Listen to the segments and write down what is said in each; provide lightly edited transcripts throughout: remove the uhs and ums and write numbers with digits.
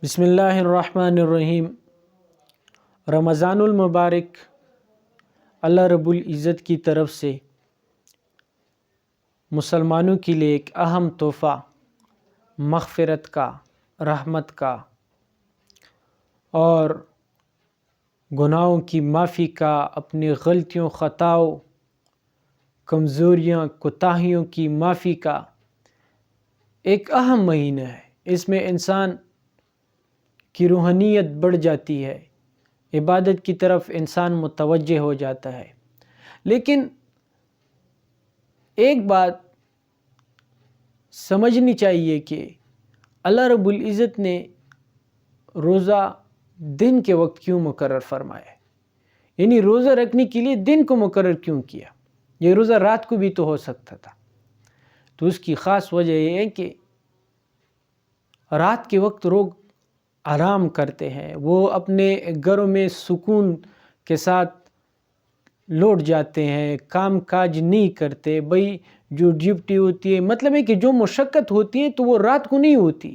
بسم اللہ الرحمن الرحیم۔ رمضان المبارک اللہ رب العزت کی طرف سے مسلمانوں کے لیے ایک اہم تحفہ، مغفرت کا، رحمت کا اور گناہوں کی معافی کا، اپنی غلطیوں، خطاؤں، کمزوریاں، کوتاہیوں کی معافی کا ایک اہم مہینہ ہے۔ اس میں انسان کی روحانیت بڑھ جاتی ہے، عبادت کی طرف انسان متوجہ ہو جاتا ہے۔ لیکن ایک بات سمجھنی چاہیے کہ اللہ رب العزت نے روزہ دن کے وقت کیوں مقرر فرمایا ہے، یعنی روزہ رکھنے کے لیے دن کو مقرر کیوں کیا؟ یہ روزہ رات کو بھی تو ہو سکتا تھا۔ تو اس کی خاص وجہ یہ ہے کہ رات کے وقت لوگ آرام کرتے ہیں، وہ اپنے گھروں میں سکون کے ساتھ لوٹ جاتے ہیں، کام کاج نہیں کرتے۔ بھئی جو ڈیوٹی ہوتی ہے، مطلب ہے کہ جو مشقت ہوتی ہے تو وہ رات کو نہیں ہوتی،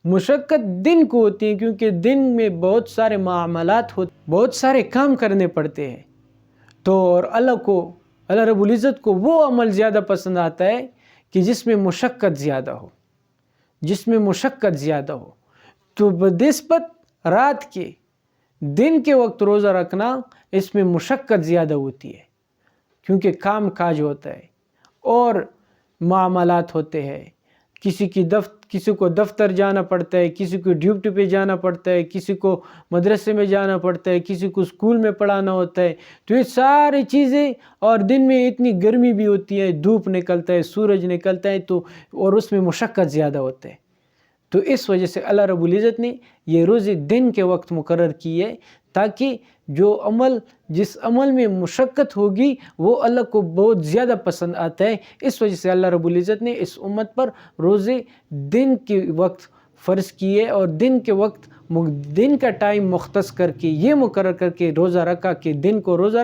مشقت دن کو ہوتی ہے، کیونکہ دن میں بہت سارے معاملات ہوتے، بہت سارے کام کرنے پڑتے ہیں۔ تو اور اللہ رب العزت کو وہ عمل زیادہ پسند آتا ہے کہ جس میں مشقت زیادہ ہو، جس میں مشقت زیادہ ہو۔ تو بنسبت رات کے دن کے وقت روزہ رکھنا، اس میں مشقت زیادہ ہوتی ہے، کیونکہ کام کاج ہوتا ہے اور معاملات ہوتے ہیں۔ کسی کو دفتر جانا پڑتا ہے، کسی کو ڈیوٹی پہ جانا پڑتا ہے، کسی کو مدرسے میں جانا پڑتا ہے، کسی کو اسکول میں پڑھانا ہوتا ہے۔ تو یہ ساری چیزیں، اور دن میں اتنی گرمی بھی ہوتی ہے، دھوپ نکلتا ہے، سورج نکلتا ہے، تو اور اس میں مشقت زیادہ ہوتا ہے۔ تو اس وجہ سے اللہ رب العزت نے یہ روزے دن کے وقت مقرر کیے، تاکہ جس عمل میں مشقت ہوگی وہ اللہ کو بہت زیادہ پسند آتا ہے۔ اس وجہ سے اللہ رب العزت نے اس امت پر روزے دن کے وقت فرض کیے، اور دن کا ٹائم مختص کر کے یہ مقرر کر کے روزہ رکھا کہ دن کو روزہ رکھا۔